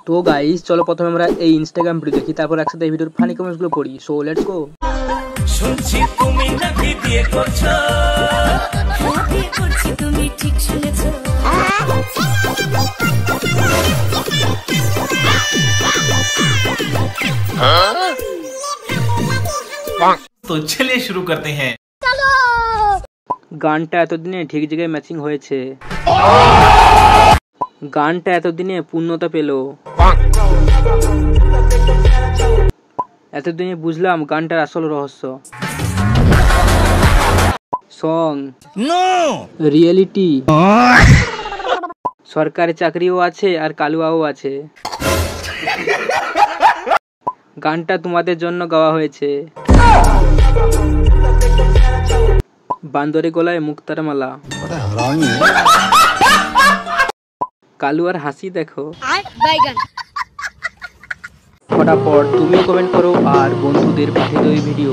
তো গাইস চলো প্রথমে আমরা এই ইনস্টাগ্রাম ভিডিও দেখি, তারপর একসাথে এই ভিডিওর ফানি কমেন্টস গুলো পড়ি। So let's go. শুনছি তুমি নাকি বিয়ে করছো, বিয়ে করছি, তুমি ঠিক শুনেছো। তো চলিए শুরু করতে हैं। গানটা এতদিনে ঠিক জায়গায় ম্যাচিং হয়েছে, গানটা এতদিনে পূর্ণতা পেল, এতদিনে বুঝলাম গানটার আসল রহস্য। সং রিয়েলিটি, সরকারি চাকরিও আছে আর কালুয়াও আছে। গানটা তোমাদের জন্য গাওয়া হয়েছে। বান্দরে গলায় মুক্তার মালা, কালুয়ার হাসি দেখো। ফটাফট তুমিও কমেন্ট করো আর বন্ধুদের পাঠিয়ে দাও এই ভিডিও।